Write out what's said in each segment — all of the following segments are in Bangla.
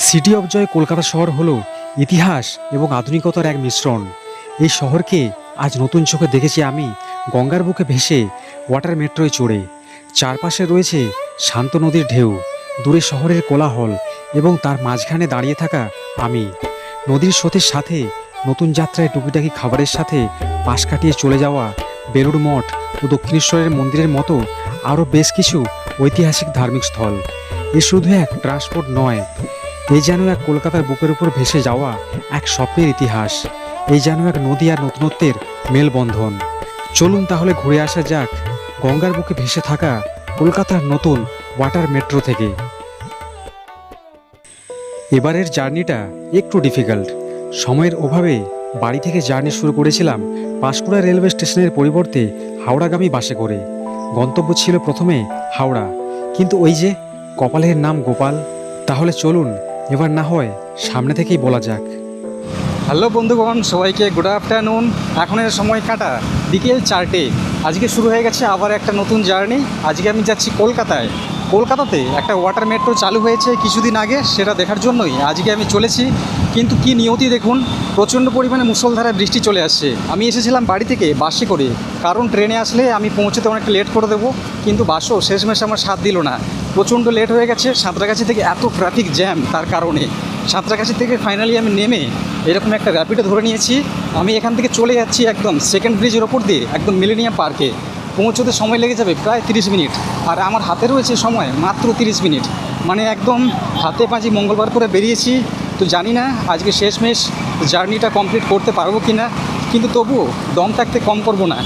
সিটি অফ জয় কলকাতা শহর হলো ইতিহাস এবং আধুনিকতার এক মিশ্রণ। এই শহরকে আজ নতুন চোখে দেখেছি আমি গঙ্গার বুকে ভেসে ওয়াটার মেট্রোয় চড়ে। চারপাশে রয়েছে শান্ত নদীর ঢেউ, দূরে শহরের কোলাহল এবং তার মাঝখানে দাঁড়িয়ে থাকা আমি। নদীর স্রোতের সাথে নতুন যাত্রায় টুকিটাকি খাবারের সাথে পাশ কাটিয়ে চলে যাওয়া বেলুড় মঠ ও দক্ষিণেশ্বরের মন্দিরের মতো আরও বেশ কিছু ঐতিহাসিক ধার্মিক স্থল। এ শুধু এক ট্রান্সপোর্ট নয়, এই যেন এক কলকাতার বুকের উপর ভেসে যাওয়া এক স্বপ্নের ইতিহাস। এই যেন এক নদী আর নতুনত্বের মেলবন্ধন। চলুন তাহলে ঘুরে আসা যাক গঙ্গার বুকে ভেসে থাকা কলকাতার নতুন ওয়াটার মেট্রো থেকে। এবারের জার্নিটা একটু ডিফিকাল্ট। সময়ের অভাবে বাড়ি থেকে জার্নি শুরু করেছিলাম পাঁশকুড়া রেলওয়ে স্টেশনের পরিবর্তে হাওড়াগামী বাসে করে। গন্তব্য ছিল প্রথমে হাওড়া, কিন্তু ওই যে কপালের নাম গোপাল। তাহলে চলুন এবার না হয় সামনে থেকেই বলা যাক। হ্যালো বন্ধুগণ, সবাইকে গুড আফটারনুন। এখনের সময় কাটা বিকেল 4টে। আজকে শুরু হয়ে গেছে আবার একটা নতুন জার্নি। আজকে আমি যাচ্ছি কলকাতায়। কলকাতাতে একটা ওয়াটার মেট্রো চালু হয়েছে কিছুদিন আগে, সেটা দেখার জন্যই আজকে আমি চলেছি। কিন্তু কি নিয়তি দেখুন, প্রচণ্ড পরিমাণে মুষলধারায় বৃষ্টি চলে আসছে। আমি এসেছিলাম বাড়ি থেকে বাসে করে, কারণ ট্রেনে আসলে আমি পৌঁছতে অনেকটা লেট করে দেবো, কিন্তু বাসও শেষমেশ আমার সাথ দিল না। প্রচণ্ড লেট হয়ে গেছে। সাঁতরাগাছি থেকে এত ট্রাফিক জ্যাম, তার কারণে সাঁতরাগাছি থেকে ফাইনালি আমি নেমে এরকম একটা র্যাপিডো ধরে নিয়েছি। আমি এখান থেকে চলে যাচ্ছি একদম সেকেন্ড ব্রিজের ওপর দিয়ে একদম মিলেনিয়াম পার্কে। পৌঁছতে সময় লেগে যাবে প্রায় 30 মিনিট, আর আমার হাতে রয়েছে সময় মাত্র 30 মিনিট। মানে একদম হাতে পাঁজি মঙ্গলবার করে বেরিয়েছি। তো জানি না আজকে শেষমেশ জার্নিটা কমপ্লিট করতে পারবো কি না, কিন্তু তবুও দম থাকতে কম করব না।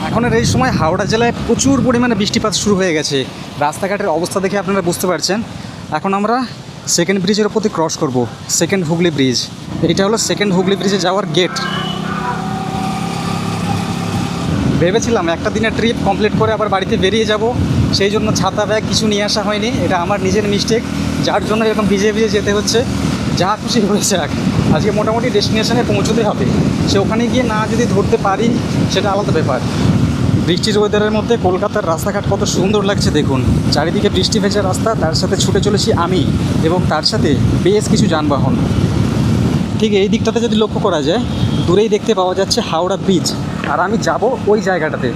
এখনের এই সময় হাওড়া জেলায় প্রচুর পরিমাণে বৃষ্টিপাত শুরু হয়ে গেছে। রাস্তাঘাটের অবস্থা দেখে আপনারা বুঝতে পারছেন। এখন আমরা সেকেন্ড ব্রিজের ওপর দিয়ে ক্রস করব, সেকেন্ড হুগলি ব্রিজ। এইটা হলো সেকেন্ড হুগলি ব্রিজে যাওয়ার গেট। ভেবেছিলাম একটা দিনের ট্রিপ কমপ্লিট করে আবার বাড়িতে বেরিয়ে যাব, সেই জন্য ছাতা ব্যাগ কিছু নিয়ে আসা হয়নি। এটা আমার নিজের মিস্টেক, যার জন্য এরকম ভিজে ভিজে যেতে হচ্ছে। যা খুশি হয়েছে যাক, আজকে মোটামুটি ডেস্টিনেশনে পৌঁছতে হবে। সে ওখানে গিয়ে না যদি ধরতে পারি সেটা আলাদা ব্যাপার। বৃষ্টির ওয়েদারের মধ্যে কলকাতার রাস্তাঘাট কত সুন্দর লাগছে দেখুন। চারিদিকে বৃষ্টি ভেজা রাস্তা, তার সাথে ছুটে চলেছি আমি এবং তার সাথে বেশ কিছু যানবাহন। ঠিক এই দিকটাতে যদি লক্ষ্য করা যায়, দূরেই দেখতে পাওয়া যাচ্ছে হাওড়া ব্রিজ, আর আমি যাব ওই জায়গাটাতে।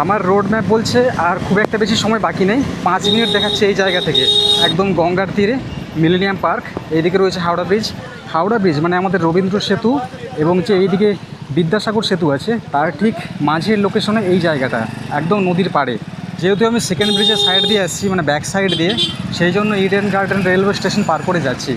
আমার রোড ম্যাপ বলছে আর খুব একটা বেশি সময় বাকি নেই, 5 মিনিট দেখাচ্ছে এই জায়গা থেকে। একদম গঙ্গার তীরে মিলেনিয়াম পার্ক, এইদিকে রয়েছে হাওড়া ব্রিজ। হাওড়া ব্রিজ মানে আমাদের রবীন্দ্র সেতু এবং যে এইদিকে বিদ্যাসাগর সেতু আছে, তার ঠিক মাঝের লোকেশনে এই জায়গাটা, একদম নদীর পাড়ে। যেহেতু আমি সেকেন্ড ব্রিজের সাইড দিয়ে আসছি, মানে ব্যাক সাইড দিয়ে, সেই জন্য ইডেন গার্ডেন রেলওয়ে স্টেশন পার করে যাচ্ছি।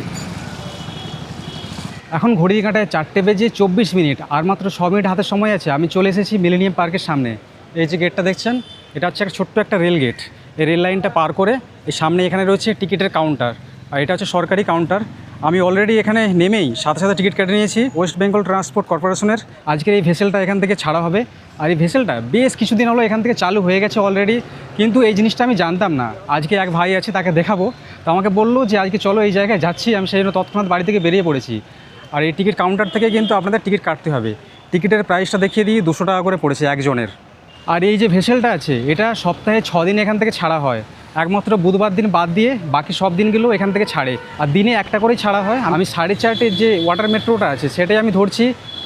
এখন ঘড়ির কাঁটায় 4:24, আর মাত্র 6 মিনিট হাতে সময় আছে। আমি চলে এসেছি মিলেনিয়াম পার্কের সামনে। এই যে গেটটা দেখছেন, এটা হচ্ছে একটা ছোট্ট একটা রেল গেট। এই রেল লাইনটা পার করে এই সামনে এখানে রয়েছে টিকিটের কাউন্টার, আর এটা হচ্ছে সরকারি কাউন্টার। আমি অলরেডি এখানে নেমেই সাথে সাথে টিকিট কেটে নিয়েছি ওয়েস্ট বেঙ্গল ট্রান্সপোর্ট কর্পোরেশনের। আজকের এই ভেসেলটা এখান থেকে ছাড়া হবে, আর এই ভেসেলটা বেশ কিছুদিন হলো এখান থেকে চালু হয়ে গেছে অলরেডি, কিন্তু এই জিনিসটা আমি জানতাম না। আজকে এক ভাই আছে, তাকে দেখাবো, তো আমাকে বললো যে আজকে চলো এই জায়গায় যাচ্ছি। আমি সেই জন্য তৎক্ষণাৎ বাড়ি থেকে বেরিয়ে পড়েছি। আর এই টিকিট কাউন্টার থেকে কিন্তু আপনাদের টিকিট কাটতে হবে। টিকিটের প্রাইসটা দেখিয়ে দিই, 200 টাকা করে পড়েছে একজনের। আর এই যে ভেসেলটা আছে, এটা সপ্তাহে 6 দিন এখান থেকে ছাড়া হয়। একমাত্র বুধবার দিন বাদ দিয়ে বাকি সব দিনগুলো এখান থেকে ছাড়ে, আর দিনে একটা করেই ছাড়া হয়। আমি 4:30-এর যে ওয়াটার মেট্রোটা আছে সেটাই আমি ধরছি।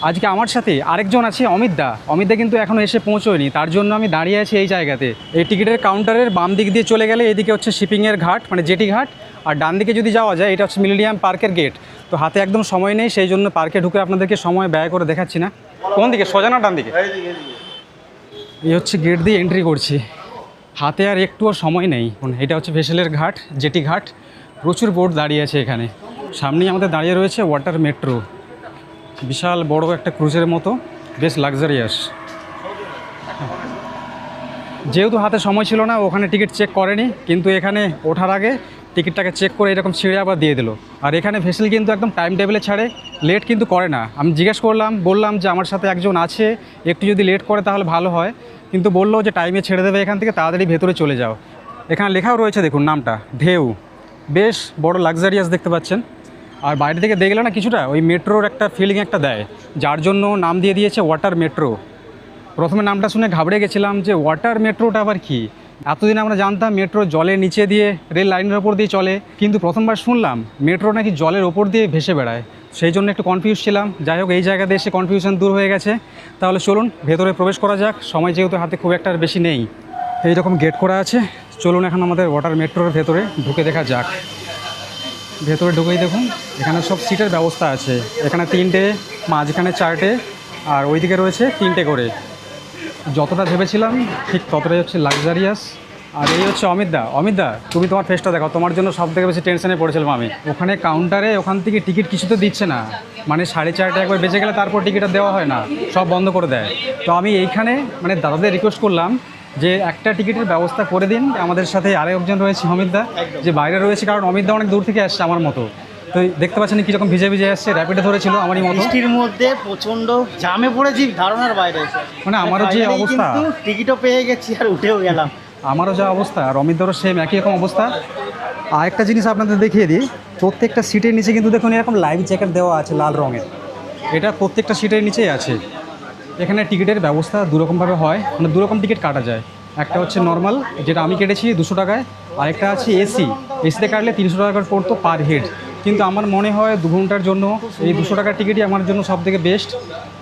আজকে আমার সাথে আরেকজন আছে, অমিতদা কিন্তু এখনও এসে পৌঁছোয়নি, তার জন্য আমি দাঁড়িয়ে আছি এই জায়গাতে। এই টিকিটের কাউন্টারের বাম দিক দিয়ে চলে গেলে এদিকে হচ্ছে শিপিংয়ের ঘাট, মানে জেটি ঘাট, আর ডান দিকে যদি যাওয়া যায় এটা হচ্ছে মিলেনিয়াম পার্কের গেট। তো হাতে একদম সময় নেই, সেই জন্য পার্কে ঢুকে আপনাদেরকে সময় ব্যয় করে দেখাচ্ছি না। কোন দিকে, সোজা না ডান দিকে? এই হচ্ছে গেট দিয়ে এন্ট্রি করছি, হাতে আর একটুও সময় নেই। এটা হচ্ছে ভেসেলের ঘাট, জেটি ঘাট। প্রচুর বোট দাঁড়িয়ে আছে এখানে। সামনেই আমাদের দাঁড়িয়ে রয়েছে ওয়াটার মেট্রো, বিশাল বড় একটা ক্রুজের মতো, বেশ লাক্সারিয়াস। যেহেতু হাতে সময় ছিল না, ওখানে টিকিট চেক করেনি, কিন্তু এখানে ওঠার আগে টিকিটটাকে চেক করে এরকম ছিঁড়ে আবার দিয়ে দিল। আর এখানে ভেসেল কিন্তু একদম টাইম টেবিলে ছাড়ে, লেট কিন্তু করে না। আমি জিজ্ঞেস করলাম, বললাম যে আমার সাথে একজন আছে, একটু যদি লেট করে তাহলে ভালো হয়, কিন্তু বললো যে টাইমে ছেড়ে দেবে এখান থেকে, তাড়াতাড়ি ভেতরে চলে যাও। এখানে লেখাও রয়েছে দেখুন নামটা, ঢেউ। বেশ বড় লাক্সারিয়াস দেখতে পাচ্ছেন। আর বাইরে থেকে দেখলে না কিছুটা ওই মেট্রোর একটা ফিলিং একটা দেয়, যার জন্য নাম দিয়ে দিয়েছে ওয়াটার মেট্রো। প্রথমে নামটা শুনে ঘাবড়ে গেছিলাম যে ওয়াটার মেট্রোটা আবার কি। এতদিন আমরা জানতাম মেট্রো জলের নিচে দিয়ে রেল লাইনের ওপর দিয়ে চলে, কিন্তু প্রথমবার শুনলাম মেট্রো নাকি জলের ওপর দিয়ে ভেসে বেড়ায়। সেই জন্য একটু কনফিউজ ছিলাম। যাই হোক, এই জায়গাতে এসে কনফিউশন দূর হয়ে গেছে। তাহলে চলুন ভেতরে প্রবেশ করা যাক, সময় যেহেতু হাতে খুব একটা বেশি নেই। এই রকম গেট করা আছে, চলুন এখন আমাদের ওয়াটার মেট্রোর ভেতরে ঢুকে দেখা যাক। ভেতরে ঢুকেই দেখুন এখানে সব সিটের ব্যবস্থা আছে। এখানে 3টে, মাঝখানে 4টে, আর ওইদিকে রয়েছে 3টে করে। যতটা ভেবেছিলাম ঠিক ততটাই হচ্ছে লাক্সারিয়াস। আর এই হচ্ছে অমিতদা, তুমি তোমার ফেসটা দেখো, তোমার জন্য সব থেকে বেশি টেনশনে পড়েছিলাম আমি। ওখানে কাউন্টারে ওখান থেকে টিকিট কিছুতে দিচ্ছে না, মানে 4:30 একবার বেঁচে গেলে তারপর টিকিট দেওয়া হয় না, সব বন্ধ করে দেয়। তো আমি এইখানে মানে দাদাদের রিকোয়েস্ট করলাম যে একটা টিকিটের ব্যবস্থা করে দিন। আমাদের সাথে আরেকজন রয়েছে অমিতদা, যে বাইরে রয়েছে, কারণ অমিতদা অনেক দূর থেকে আসছে আমার মতো। তো দেখতে পাচ্ছেন কীরকম ভিজে ভিজে আসছে, র্যাপিডে ধরেছিল আমারই মতো। বৃষ্টির মধ্যে প্রচণ্ড জামে পড়েছি, ধারণার বাইরে। মানে আমারও যে অবস্থা, টিকিটও পেয়ে গেছি আর উঠেও গেলাম। আমারও যা অবস্থা, আর অমিতদারও সেম একই রকম অবস্থা। আর একটা জিনিস আপনাদের দেখিয়ে দিই, প্রত্যেকটা সিটের নিচে কিন্তু দেখুন এরকম লাইফ জ্যাকেট দেওয়া আছে লাল রঙের। এটা প্রত্যেকটা সিটের নিচেই আছে। এখানে টিকিটের ব্যবস্থা দুরকমভাবে হয়, মানে দুরকম টিকিট কাটা যায়। একটা হচ্ছে নর্মাল, যেটা আমি কেটেছি 200 টাকায়, আরেকটা আছে এসিতে কাটলে 300 টাকা করে পড়তো পার হেড। কিন্তু আমার মনে হয় 2 ঘন্টার জন্য এই 200 টাকার টিকিটই আমার জন্য সবথেকে বেস্ট।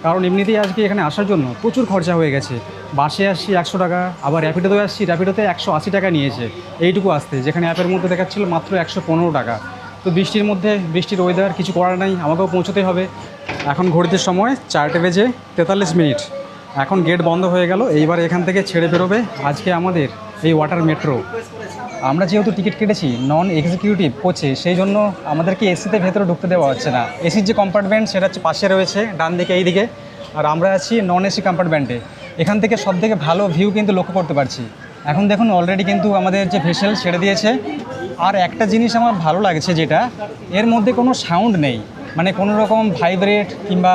কারণ এমনিতেই আজকে এখানে আসার জন্য প্রচুর খরচা হয়ে গেছে। বাসে আসছি 100 টাকা, আবার র্যাপিডোতে আসছি, র্যাপিডোতে 180 টাকা নিয়েছে এইটুকু আসতে, যেখানে অ্যাপের মধ্যে দেখাচ্ছিল মাত্র 115 টাকা। তো বৃষ্টির মধ্যে, বৃষ্টির ওয়েদার, কিছু করার নাই, আমাকেও পৌঁছতে হবে। এখন ঘড়িতে সময় 4:43। এখন গেট বন্ধ হয়ে গেল। এইবার এখান থেকে ছেড়ে বেরোবে আজকে আমাদের এই ওয়াটার মেট্রো। আমরা যেহেতু টিকিট কেটেছি নন এক্সিকিউটিভ কোচে, সেই জন্য আমাদেরকে এসিতে ভেতরে ঢুকতে দেওয়া হচ্ছে না। এসির যে কম্পার্টমেন্ট সেটা হচ্ছে পাশে রয়েছে, ডান দিকে এই দিকে, আর আমরা আছি নন এসি কম্পার্টমেন্টে। এখান থেকে সব থেকে ভালো ভিউ কিন্তু লক্ষ্য করতে পারছি। এখন দেখুন অলরেডি কিন্তু আমাদের যে ভেসেল ছেড়ে দিয়েছে। আর একটা জিনিস আমার ভালো লাগছে, যেটা এর মধ্যে কোনো সাউন্ড নেই, মানে কোনো রকম ভাইব্রেট কিংবা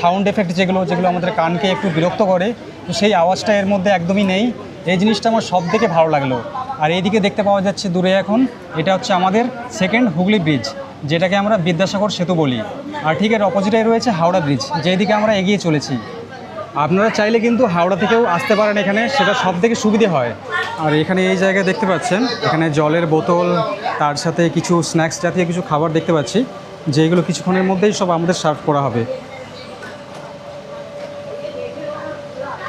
সাউন্ড এফেক্ট যেগুলো আমাদের কানকে একটু বিরক্ত করে, তো সেই আওয়াজটা এর মধ্যে একদমই নেই। এই জিনিসটা আমার সব থেকে ভালো লাগলো। আর এইদিকে দেখতে পাওয়া যাচ্ছে দূরে এখন, এটা হচ্ছে আমাদের সেকেন্ড হুগলি ব্রিজ, যেটাকে আমরা বিদ্যাসাগর সেতু বলি। আর ঠিক এর অপোজিটে রয়েছে হাওড়া ব্রিজ, যেদিকে আমরা এগিয়ে চলেছি। আপনারা চাইলে কিন্তু হাওড়া থেকেও আসতে পারেন এখানে, সেটা সব থেকে সুবিধে হয়। আর এখানে এই জায়গায় দেখতে পাচ্ছেন এখানে জলের বোতল, তার সাথে কিছু স্ন্যাক্স জাতীয় কিছু খাবার দেখতে পাচ্ছি, যেগুলো কিছুক্ষণের মধ্যেই সব আমাদের সার্ভ করা হবে।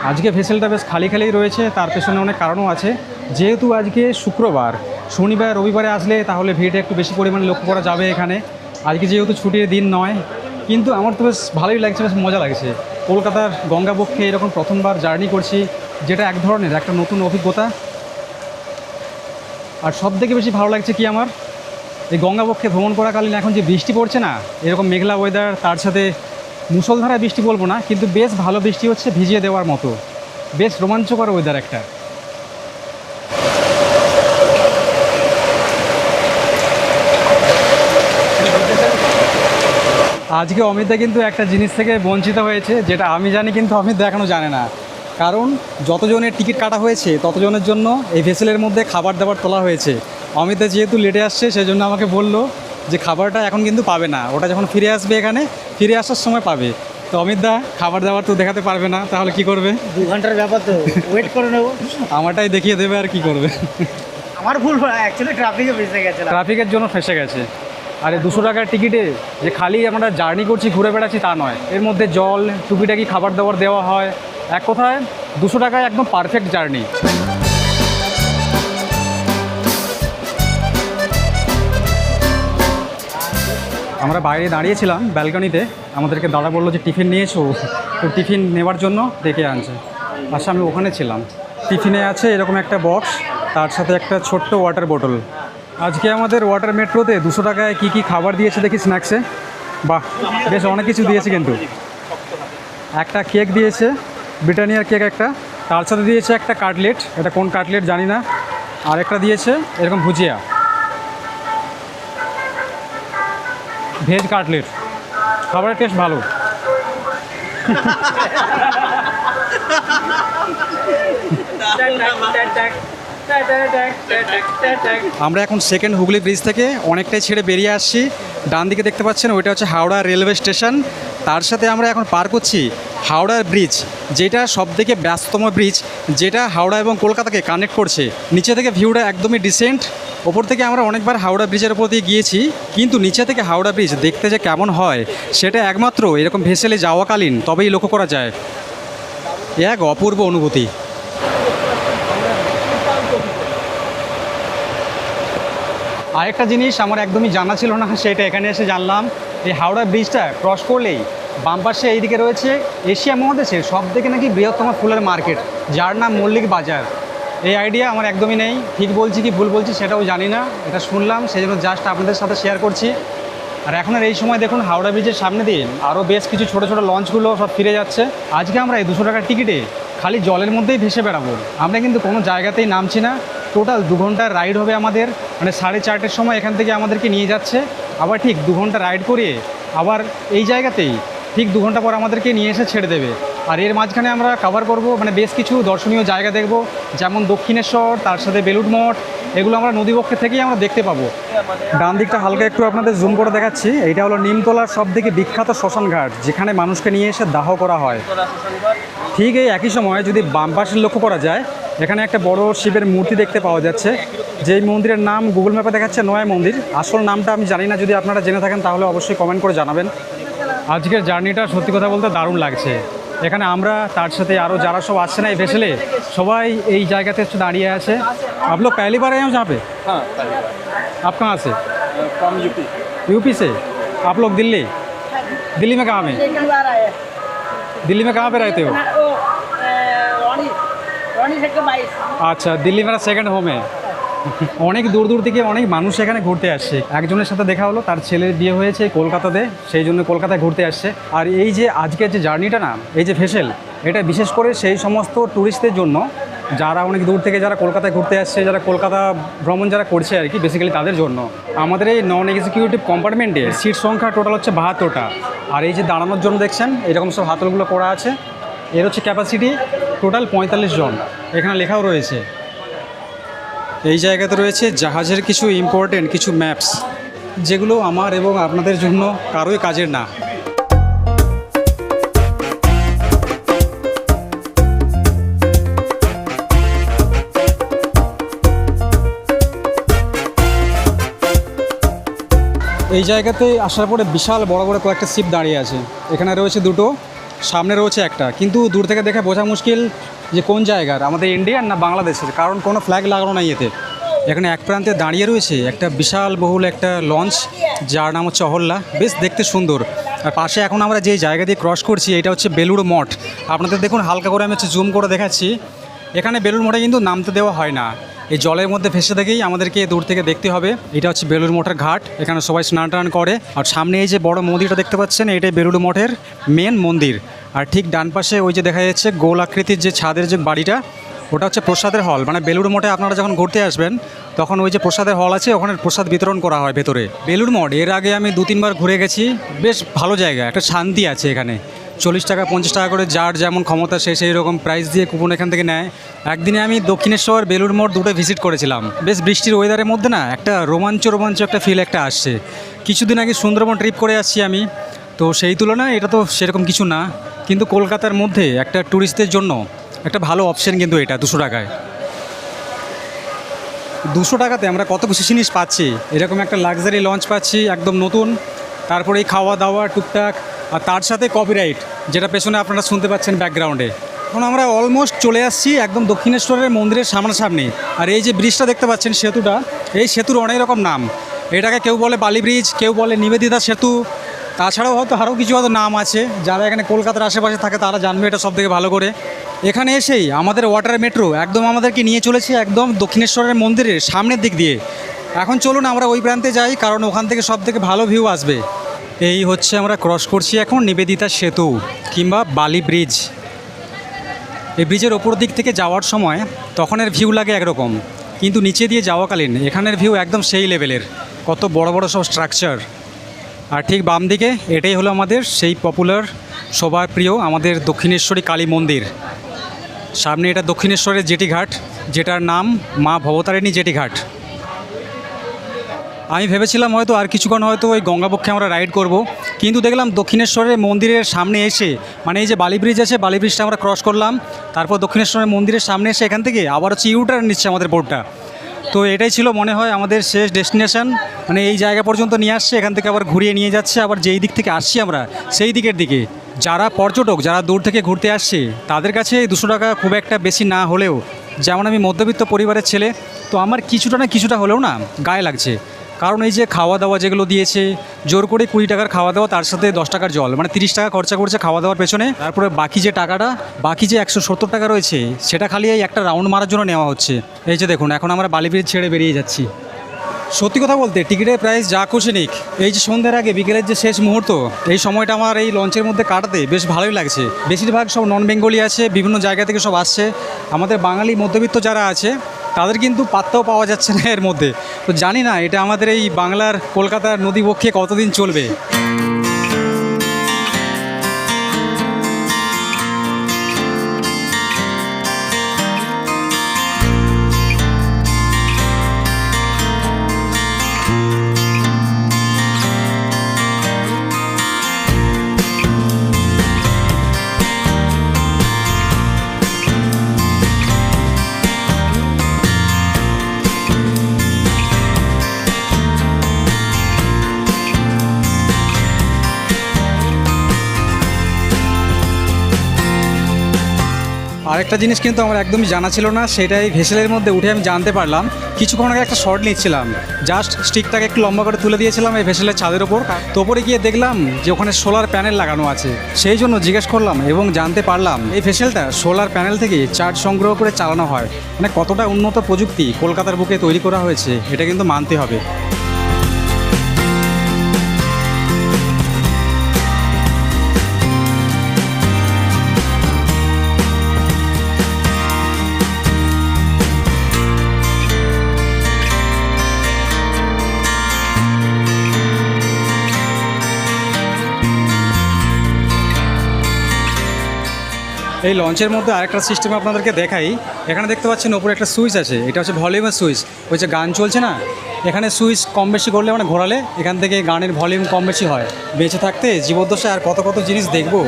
আজকে ভেসেলটা বেশ খালি খালিই রয়েছে, তার পেছনে অনেক কারণও আছে। যেহেতু আজকে শুক্রবার, শনিবার রবিবারে আসলে তাহলে ভিড়টা একটু বেশি পরিমাণে লক্ষ্য করা যাবে এখানে। আজকে যেহেতু ছুটির দিন নয়, কিন্তু আমার তো বেশ ভালোই লাগছে, বেশ মজা লাগছে। কলকাতার গঙ্গাবক্ষে এরকম প্রথমবার জার্নি করছি, যেটা এক ধরনের একটা নতুন অভিজ্ঞতা। আর সব থেকে বেশি ভালো লাগছে কি আমার, এই গঙ্গাবক্ষে ভ্রমণ করাকালীন এখন যে বৃষ্টি পড়ছে না, এরকম মেঘলা ওয়েদার, তার সাথে মুষলধারা বৃষ্টি বলবো না, কিন্তু বেশ ভালো বৃষ্টি হচ্ছে, ভিজিয়ে দেওয়ার মতো, বেশ রোমাঞ্চকর ওয়েদার একটা। আজকে অমিতদা কিন্তু একটা জিনিস থেকে বঞ্চিত হয়েছে, যেটা আমি জানি কিন্তু অমিতদা এখনও জানে না। কারণ যতজনের টিকিট কাটা হয়েছে ততজনের জন্য এই ভেসেলের মধ্যে খাবার দাবার তোলা হয়েছে। অমিতদা যেহেতু লেটে আসছে, সেই জন্য আমাকে বললো যে খাবারটা এখন কিন্তু পাবে না, ওটা যখন ফিরে আসবে এখানে, ফিরে আসার সময় পাবে। তো অমিতদা খাবার দাবার তো দেখাতে পারবে না, তাহলে কি করবে? 2 ঘন্টার ব্যাপার তো ওয়েট করে নেবো। আমারটাই দেখিয়ে দেবে, আর কি করবে। আমার ভুল, অ্যাকচুয়ালি ট্রাফিকে ফেসে গেছে, ট্রাফিকের জন্য ফেসে গেছে। আরে 200 টাকার টিকিটে যে খালি আমরা জার্নি করছি, ঘুরে বেড়াচ্ছি তা নয়, এর মধ্যে জল, টুকিটাকি খাবার দাবার দেওয়া হয়। এক কথায় 200 টাকায় একদম পারফেক্ট জার্নি। আমরা বাইরে দাঁড়িয়েছিলাম ব্যালকনিতে, আমাদেরকে দাদা বললো যে টিফিন নিয়েছো, তো টিফিন নেওয়ার জন্য ডেকে আনছে। আচ্ছা, আমি ওখানে ছিলাম। টিফিনে আছে এরকম একটা বক্স, তার সাথে একটা ছোট্ট ওয়াটার বোতল। আজকে আমাদের ওয়াটার মেট্রোতে 200 টাকায় কী কী খাবার দিয়েছে দেখি স্ন্যাক্সে। বাহ, বেশ অনেক কিছু দিয়েছে কিন্তু। একটা কেক দিয়েছে, ব্রিটানিয়ার কেক একটা, তার সাথে দিয়েছে একটা কাটলেট, এটা কোন কাটলেট জানি না, আর একটা দিয়েছে এরকম ভুজিয়া। ভেজ কাটলেট, খাবারের টেস্ট ভালো। আমরা এখন সেকেন্ড হুগলি ব্রিজ থেকে অনেকটাই ছেড়ে বেরিয়ে আসছি। ডান দিকে দেখতে পাচ্ছেন ওইটা হচ্ছে হাওড়া রেলওয়ে স্টেশন। তার সাথে আমরা এখন পার করছি হাওড়ার ব্রিজ, যেটা সবথেকে ব্যস্ততম ব্রিজ, যেটা হাওড়া এবং কলকাতাকে কানেক্ট করছে। নিচে থেকে ভিউটা একদমই ডিসেন্ট। ওপর থেকে আমরা অনেকবার হাওড়া ব্রিজের ওপর দিয়ে গিয়েছি, কিন্তু নিচে থেকে হাওড়া ব্রিজ দেখতে যে কেমন হয় সেটা একমাত্র এরকম ভেসেলে যাওয়াকালীন তবেই লক্ষ্য করা যায়। এক অপূর্ব অনুভূতি। আরেকটা জিনিস আমার একদমই জানা ছিল না, সেটা এখানে এসে জানলাম। এই হাওড়া ব্রিজটা ক্রস করলেই বাম পাশে এইদিকে রয়েছে এশিয়া মহাদেশের সবথেকে নাকি বৃহত্তম ফুলের মার্কেট, যার নাম মল্লিক বাজার। এই আইডিয়া আমার একদমই নেই, ঠিক বলছি কি ভুল বলছি সেটাও জানি না, এটা শুনলাম সেই জন্য জাস্ট আপনাদের সাথে শেয়ার করছি। আর এখন আর এই সময় দেখুন হাওড়া ব্রিজের সামনে দিয়ে আরও বেশ কিছু ছোটো ছোটো লঞ্চগুলো সব ফিরে যাচ্ছে। আজকে আমরা এই 200 টাকার টিকিটে খালি জলের মধ্যেই ভেসে বেড়াবো। আমরা কিন্তু কোনো জায়গাতেই নামছি না। টোটাল 2 ঘন্টার রাইড হবে আমাদের, মানে 4:30-র সময় এখান থেকে আমাদেরকে নিয়ে যাচ্ছে, আবার ঠিক 2 ঘন্টা রাইড করিয়ে আবার এই জায়গাতেই ঠিক 2 ঘন্টা পর আমাদেরকে নিয়ে এসে ছেড়ে দেবে। আর এর মাঝখানে আমরা কভার করব, মানে বেশ কিছু দর্শনীয় জায়গা দেখব, যেমন দক্ষিণেশ্বর, তার সাথে বেলুড় মঠ। এগুলো আমরা নদীবক্ষে থেকেই আমরা দেখতে পাবো। ডান দিকটা হালকা একটু আপনাদের জুম করে দেখাচ্ছি। এইটা হলো নিমতলার সবথেকে বিখ্যাত শ্মশানঘাট, যেখানে মানুষকে নিয়ে এসে দাহ করা হয়। ঠিক এই একই সময় যদি বাম পাশে লক্ষ্য করা যায়, এখানে একটা বড় শিবের মূর্তি দেখতে পাওয়া যাচ্ছে, যেই মন্দিরের নাম গুগল ম্যাপে দেখাচ্ছে নয় মন্দির। আসল নামটা আমি জানি না, যদি আপনারা জেনে থাকেন তাহলে অবশ্যই কমেন্ট করে জানাবেন। আজকের জার্নিটা সত্যি কথা বলতে দারুণ লাগছে। এখানে আমরা, তার সাথে আরও যারা সব আসছে না এই ভেসেলে, সবাই এই জায়গাতে একটু দাঁড়িয়ে আছে। आप लोग पहली बार आए हो यहाँ पे? हाँ, पहली बार। आप कहाँ से? From UP. यूपी से। आप लोग दिल्ली? दिल्ली में कहाँ में? सेकंड बार आए दिल्ली में कहाँ पे रहते हो? वो রনি সেক্টর 22। আচ্ছা, দিল্লি মেরা সেকেন্ড হোম है। অনেক দূর দূর থেকে অনেক মানুষ এখানে ঘুরতে আসছে। একজনের সাথে দেখা হলো, তার ছেলের বিয়ে হয়েছে কলকাতাতে, সেই জন্য কলকাতায় ঘুরতে আসছে। আর এই যে আজকের যে জার্নিটা না, এই যে ভেসেল, এটা বিশেষ করে সেই সমস্ত ট্যুরিস্টদের জন্য যারা অনেক দূর থেকে যারা কলকাতায় ঘুরতে আসছে, যারা কলকাতা ভ্রমণ যারা করছে আর কি, বেসিক্যালি তাদের জন্য। আমাদের এই নন এক্সিকিউটিভ কম্পার্টমেন্টে সিট সংখ্যা টোটাল হচ্ছে 72টা। আর এই যে দাঁড়ানোর জন্য দেখছেন এরকম সব হাতলগুলো করা আছে, এর হচ্ছে ক্যাপাসিটি টোটাল 45 জন। এখানে লেখাও রয়েছে। এই জায়গাতে রয়েছে জাহাজের কিছু ইম্পর্টেন্ট কিছু ম্যাপস, যেগুলো আমার এবং আপনাদের জন্য কারোই কাজের না। এই জায়গাতে আসার পরে বিশাল বড় বড় কয়েকটা শিপ দাঁড়িয়ে আছে। এখানে রয়েছে 2টো, সামনে রয়েছে একটা, কিন্তু দূর থেকে দেখে বোঝা মুশকিল যে কোন জায়গার, আমাদের ইন্ডিয়ান না বাংলাদেশের, কারণ কোনো ফ্ল্যাগ লাগানো নাই এতে। এখানে এক প্রান্তে দাঁড়িয়ে রয়েছে একটা বিশাল বহুল একটা লঞ্চ, যার নাম হচ্ছে অহল্যা, বেশ দেখতে সুন্দর। আর পাশে এখন আমরা যে জায়গা দিয়ে ক্রস করছি এটা হচ্ছে বেলুড় মঠ। আপনাদের দেখুন হালকা করে আমি হচ্ছে জুম করে দেখাচ্ছি। এখানে বেলুড় মঠে কিন্তু নামতে দেওয়া হয় না, এই জলের মধ্যে ভেসে থেকেই আমাদেরকে দূর থেকে দেখতে হবে। এটা হচ্ছে বেলুড় মঠের ঘাট, এখানে সবাই স্নান টান করে। আর সামনে এই যে বড় মন্দিরটা দেখতে পাচ্ছেন, এটাই বেলুড় মঠের মেন মন্দির। আর ঠিক ডান পাশে ওই যে দেখা যাচ্ছে গোল আকৃতির যে ছাদের যে বাড়িটা, ওটা হচ্ছে প্রসাদের হল। মানে বেলুড় মঠে আপনারা যখন ঘুরতে আসবেন তখন ওই যে প্রসাদের হল আছে, ওখানে প্রসাদ বিতরণ করা হয় ভেতরে। বেলুড় মঠ এর আগে আমি 2-3 বার ঘুরে গেছি, বেশ ভালো জায়গা, একটা শান্তি আছে এখানে। 40 টাকা 50 টাকা করে যার যেমন ক্ষমতা সে সেই রকম প্রাইস দিয়ে কুপন এখান থেকে নেয়। একদিনে আমি দক্ষিণেশ্বর বেলুড় মঠ দুটো ভিজিট করেছিলাম। বেশ বৃষ্টির ওয়েদারের মধ্যে না একটা রোমাঞ্চ একটা ফিল একটা আসছে। কিছুদিন আগে সুন্দরবন ট্রিপ করে আসছি আমি, তো সেই তুলনায় এটা তো সেরকম কিছু না, কিন্তু কলকাতার মধ্যে একটা ট্যুরিস্টদের জন্য একটা ভালো অপশন কিন্তু এটা 200 টাকায়। 200 টাকাতে আমরা কত কিছু জিনিস পাচ্ছি, এরকম একটা লাক্সারি লঞ্চ পাচ্ছি একদম নতুন, তারপরে এই খাওয়া দাওয়া টুকটাক, আর তার সাথে কপিরাইট যেটা পেছনে আপনারা শুনতে পাচ্ছেন ব্যাকগ্রাউন্ডে। এখন আমরা অলমোস্ট চলে আসছি একদম দক্ষিণেশ্বরের মন্দিরের সামনাসামনি। আর এই যে ব্রিজটা দেখতে পাচ্ছেন, সেতুটা, এই সেতুর অনেক রকম নাম। এটাকে কেউ বলে বালি ব্রিজ, কেউ বলে নিবেদিতা সেতু, তাছাড়াও হয়তো আরও কিছু হয়তো নাম আছে। যারা এখানে কলকাতার আশেপাশে থাকে তারা জানবে এটা সব থেকে ভালো করে। এখানে এসেই আমাদের ওয়াটার মেট্রো একদম আমাদেরকে নিয়ে চলেছে একদম দক্ষিণেশ্বরের মন্দিরের সামনের দিক দিয়ে। এখন চলুন আমরা ওই প্রান্তে যাই, কারণ ওখান থেকে সব থেকে ভালো ভিউ আসবে। এই হচ্ছে আমরা ক্রস করছি এখন নিবেদিতা সেতু কিংবা বালি ব্রিজ। এই ব্রিজের ওপর দিক থেকে যাওয়ার সময় তখনের ভিউ লাগে একরকম, কিন্তু নিচে দিয়ে যাওয়াকালীন এখানের ভিউ একদম সেই লেভেলের। কত বড় বড় সব স্ট্রাকচার। আর ঠিক বাম দিকে এটাই হলো আমাদের সেই পপুলার সবার প্রিয় আমাদের দক্ষিণেশ্বরী কালী মন্দির। সামনে এটা দক্ষিণেশ্বরের জেটি ঘাট, যেটার নাম মা ভবতারিণী জেটি ঘাট। আমি ভেবেছিলাম হয়তো আর কিছুক্ষণ হয়তো ওই গঙ্গাবক্ষে আমরা রাইড করব, কিন্তু দেখলাম দক্ষিণেশ্বরের মন্দিরের সামনে এসে, মানে এই যে বালি ব্রিজ আছে, বালি ব্রিজটা আমরা ক্রস করলাম, তারপর দক্ষিণেশ্বরের মন্দিরের সামনে এসে এখান থেকে আবার হচ্ছে ইউটার্ন নিচ্ছে আমাদের বোটটা। তো এটাই ছিল মনে হয় আমাদের শেষ ডেস্টিনেশন, মানে এই জায়গা পর্যন্ত নিয়ে আসছে, এখান থেকে আবার ঘুরিয়ে নিয়ে যাচ্ছে আবার যেই দিক থেকে আসছি আমরা সেই দিকের দিকে। যারা পর্যটক, যারা দূর থেকে ঘুরতে আসছে, তাদের কাছে 200 টাকা খুব একটা বেশি না হলেও, যেমন আমি মধ্যবিত্ত পরিবারের ছেলে, তো আমার কিছুটা না কিছুটা হলেও না গায়ে লাগছে। কারণ এই যে খাওয়া দাওয়া যেগুলো দিয়েছে, জোর করে 20 টাকার খাওয়া দাওয়া, তার সাথে 10 টাকার জল, মানে 30 টাকা খরচা করছে খাওয়া দাওয়ার পেছনে। তারপরে বাকি যে টাকাটা, বাকি যে 170 টাকা রয়েছে, সেটা খালি এই একটা রাউন্ড মারার জন্য নেওয়া হচ্ছে। এই যে দেখুন, এখন আমরা বালি ব্রিজ ছেড়ে বেরিয়ে যাচ্ছি। সত্যি কথা বলতে টিকিটের প্রাইস যা খুশি নিক, এই যে সন্ধ্যার আগে বিকেলের যে শেষ মুহূর্ত, এই সময়টা আমার এই লঞ্চের মধ্যে কাটাতে বেশ ভালোই লাগছে। বেশিরভাগ সব নন বেঙ্গলি আছে, বিভিন্ন জায়গা থেকে সব আসছে। আমাদের বাঙালি মধ্যবিত্ত যারা আছে, তাদের কিন্তু পাত্তাও পাওয়া যাচ্ছে না এর মধ্যে। তো জানি না এটা আমাদের এই বাংলার কলকাতার নদীবক্ষে কতদিন চলবে। আরেকটা জিনিস কিন্তু আমার একদমই জানা ছিল না, সেটাই ভেসেলের মধ্যে উঠে আমি জানতে পারলাম। কিছুক্ষণ আগে একটা শর্ট নিচ্ছিলাম, জাস্ট স্টিকটাকে একটু লম্বা করে তুলে দিয়েছিলাম এই ভেসেলের ছাদের ওপর, তো ওপরে গিয়ে দেখলাম যে ওখানে সোলার প্যানেল লাগানো আছে। সেই জন্য জিজ্ঞেস করলাম এবং জানতে পারলাম এই ভেসেলটা সোলার প্যানেল থেকে চার্জ সংগ্রহ করে চালানো হয়। মানে কতটা উন্নত প্রযুক্তি কলকাতার বুকে তৈরি করা হয়েছে, এটা কিন্তু মানতে হবে। এই লঞ্চের মধ্যে আরেকটা সিস্টেম আপনাদেরকে দেখাই। এখানে দেখতে পাচ্ছেন ওপরে একটা সুইচ আছে, এটা হচ্ছে ভলিউমের সুইচ। ওই যে গান চলছে না, এখানে সুইচ কম বেশি করলে, মানে ঘোরালে এখান থেকে গানের ভলিউম কম বেশি হয়। বেঁচে থাকতে জীবদ্দশায় আর কত কত জিনিস দেখবো।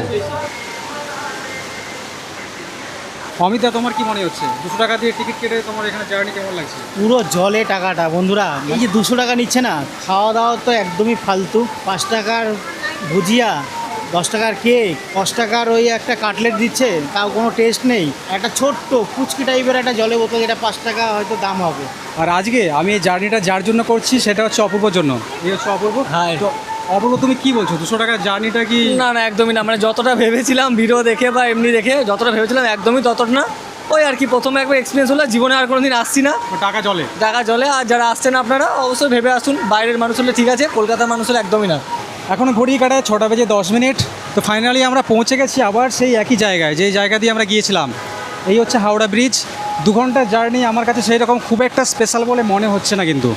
অমিতা, তোমার কি মনে হচ্ছে 200 টাকা দিয়ে টিকিট কেটে তোমার এখানে জার্নি কেমন লাগছে? পুরো জলে টাকাটা বন্ধুরা। এই যে 200 টাকা নিচ্ছে না, খাওয়া দাওয়া তো একদমই ফালতু। 5 টাকার ভুজিয়া, 10 টাকার কেক, 10 টাকার ওই একটা কাটলেট দিচ্ছে, তাও কোনো টেস্ট নেই। একটা ছোট্ট ফুচকি টাইপের একটা জলের বোতল, যেটা 5 টাকা হয়তো দাম হবে। আর আজকে আমি এই জার্নিটা যার জন্য করছি সেটা হচ্ছে অপূর্বর জন্য। এই হচ্ছে অপূর্ব। হ্যাঁ। তো অপূর্ব, তুমি কি বলছো, 200 টাকার জার্নিটা কি? না না, একদমই না। মানে যতটা ভেবেছিলাম ভিডিও দেখে বা এমনি দেখে যতটা ভেবেছিলাম, একদমই ততটা না। ওই আর কি, প্রথমে একবার এক্সপিরিয়েন্স হলো, জীবনে আর কোনোদিন আসছি না। টাকা জলে টাকা জলে। আর যারা আসছেন আপনারা অবশ্যই ভেবে আসুন। বাইরের মানুষ হলে ঠিক আছে, কলকাতার মানুষ হলে একদমই না। এখনও ঘড়ি কাটায় 6টা বেজে 10 মিনিট। তো ফাইনালি আমরা পৌঁছে গেছি আবার সেই একই জায়গায়, যেই জায়গা দিয়ে আমরা গিয়েছিলাম। এই হচ্ছে হাওড়া ব্রিজ। 2 ঘন্টার জার্নি আমার কাছে সেই রকম খুব একটা স্পেশাল বলে মনে হচ্ছে না। কিন্তু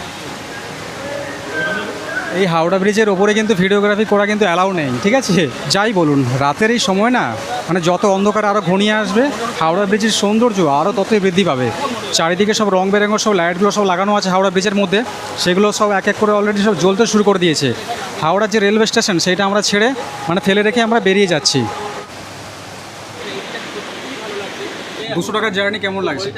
এই হাওড়া ব্রিজের ওপরে কিন্তু ভিডিওগ্রাফি করা কিন্তু অ্যালাউ নেই, ঠিক আছে? যাই বলুন, রাতের এই সময় না, মানে যত অন্ধকার আরও ঘনিয়ে আসবে, হাওড়া ব্রিজের সৌন্দর্য আরও ততই বৃদ্ধি পাবে। চারিদিকে সব রং বেরঙের সব লাইটগুলো সব লাগানো আছে হাওড়া ব্রিজের মধ্যে, সেগুলো সব এক এক করে অলরেডি সব জ্বলতে শুরু করে দিয়েছে। হাওড়ার যে রেলওয়ে স্টেশন, সেইটা আমরা ছেড়ে, মানে ফেলে রেখে আমরা বেরিয়ে যাচ্ছি। 200 টাকার জার্নি কেমন লাগছে?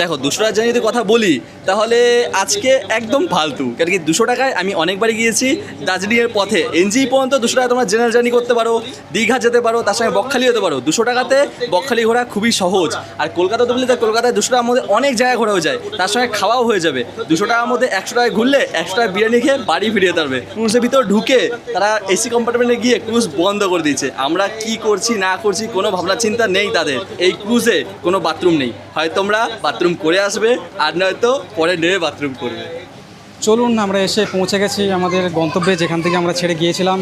দেখো, 200 টাকার জার্নিতে কথা বলি তাহলে আজকে একদম ফালতু। কারণ কি 200 টাকায় আমি অনেকবারই গিয়েছি দার্জিলিংয়ের পথে। এনজি পর্যন্ত 200 টাকা তোমরা জেনারেল জার্নি করতে পারো, দীঘা যেতে পারো, তার সঙ্গে বকখালি যেতে পারো। 200 টাকাতে বকখালি ঘোরা খুবই সহজ। আর কলকাতাতে বললে তাই কলকাতায় 200 টাকার মধ্যে অনেক জায়গায় ঘোরা হয়ে যায়, তার সঙ্গে খাওয়াও হয়ে যাবে। 200 টাকার মধ্যে 100 টাকায় ঘুরলে 100 টাকা বিরিয়ানি খেয়ে বাড়ি ফিরে যেতে পারবে। ক্রুজের ভিতর ঢুকে তারা এসি কম্পার্টমেন্টে গিয়ে ক্রুজ বন্ধ করে দিয়েছে। আমরা কি করছি না করছি কোনো ভাবনা চিন্তা নেই তাদের। এই ক্রুজে কোনো বাথরুম নেই, হয় তোমরা বাথরুম করে আসবে আর নয়তো পরে নেমে বাথরুম করবে। চলুন, আমরা এসে পৌঁছে গেছি আমাদের গন্তব্যে, যেখান থেকে আমরা ছেড়ে গিয়েছিলাম।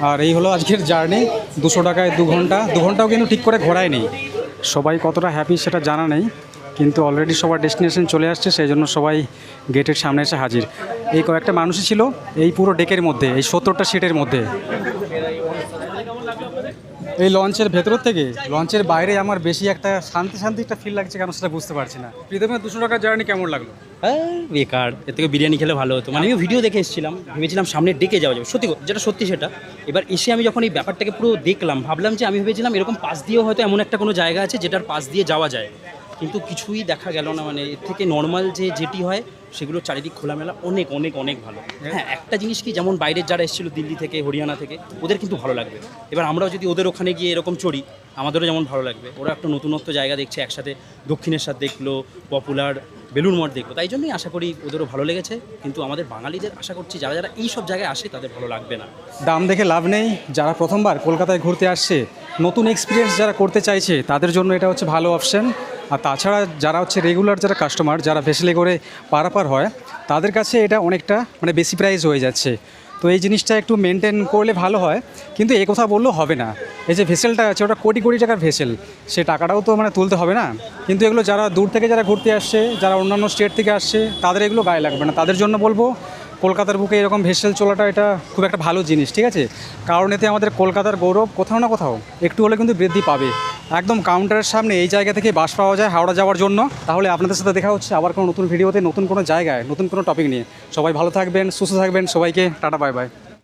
আর এই হলো আজকের জার্নি। 200 টাকায় 2 ঘন্টা। 2 ঘন্টাও কিন্তু ঠিক করে ঘোরায়নি। সবাই কতটা হ্যাপি সেটা জানা নেই। কিন্তু অলরেডি সবার ডেস্টিনেশন চলে আসছে, সেই জন্য সবাই গেটের সামনে এসে হাজির। এই কয়েকটা মানুষই ছিল এই পুরো ডেকের মধ্যে, এই 70টা সিটের মধ্যে। এই লঞ্চের ভেতর থেকে লঞ্চের বাইরে আমার বেশি একটা শান্তি একটা ফিল লাগছে, কেন সেটা বুঝতে পারছি না। প্রীতমের 200 টাকার জার্নি কেমন লাগলো? হ্যাঁ বেকার, এর থেকে বিরিয়ানি খেলে ভালো হতো। মানে আমি ভিডিও দেখে এসেছিলাম, ভেবেছিলাম সামনে ডেকে যাওয়া যাবে, সত্যি যেটা সত্যি সেটা। এবার এসে আমি যখন এই ব্যাপারটাকে পুরো দেখলাম, ভাবলাম যে আমি ভেবেছিলাম এরকম পাশ দিয়েও হয়তো এমন একটা কোনো জায়গা আছে যেটার পাশ দিয়ে যাওয়া যায়, কিন্তু কিছুই দেখা গেল না। মানে এর থেকে নর্মাল যে যেটি হয় সেগুলো চারিদিক খোলামেলা, অনেক অনেক অনেক ভালো। হ্যাঁ, একটা জিনিস কি, যেমন বাইরের যারা এসেছিলো দিল্লি থেকে, হরিয়ানা থেকে, ওদের কিন্তু ভালো লাগবে। এবার আমরাও যদি ওদের ওখানে গিয়ে এরকম চড়ি, আমাদেরও যেমন ভালো লাগবে। ওরা একটা নতুনত্ব জায়গা দেখছে, একসাথে দক্ষিণেশ্বর দেখলো, পপুলার বেলুড় মঠ দেখলো, তাই জন্যই আশা করি ওদেরও ভালো লেগেছে। কিন্তু আমাদের বাঙালিদের আশা করছি যারা যারা এই সব জায়গায় আসে তাদের ভালো লাগবে না। দাম দেখে লাভ নেই, যারা প্রথমবার কলকাতায় ঘুরতে আসছে, নতুন এক্সপিরিয়েন্স যারা করতে চাইছে, তাদের জন্য এটা হচ্ছে ভালো অপশান। আর তাছাড়া যারা হচ্ছে রেগুলার যারা কাস্টমার, যারা ভেসেলে করে পারাপার হয়, তাদের কাছে এটা অনেকটা মানে বেশি প্রাইস হয়ে যাচ্ছে। তো এই জিনিসটা একটু মেনটেন করলে ভালো হয়, কিন্তু এই কথা বললেও হবে না। এই যে ভেসেলটা আছে ওটা কোটি কোটি টাকার ভেসেল, সে টাকাটাও তো মানে তুলতে হবে না। কিন্তু এগুলো যারা দূর থেকে যারা ঘুরতে আসছে, যারা অন্যান্য স্টেট থেকে আসছে, তাদের এগুলো গায়ে লাগবে না। তাদের জন্য বলবো কলকাতার বুকে এরকম ভেসেল চলাটা এটা খুব একটা ভালো জিনিস, ঠিক আছে? কারণ এতে আমাদের কলকাতার গৌরব কোথাও না কোথাও একটু হলে কিন্তু বৃদ্ধি পাবে। একদম কাউন্টারের সামনে এই জায়গা থেকে বাস পাওয়া যায় হাওড়া যাওয়ার জন্য। তাহলে আপনাদের সাথে দেখা হচ্ছে আবার কোনো নতুন ভিডিওতে, নতুন কোনো জায়গায়, নতুন কোনো টপিক নিয়ে। সবাই ভালো থাকবেন, সুস্থ থাকবেন, সবাইকে টাটা, বাই বাই।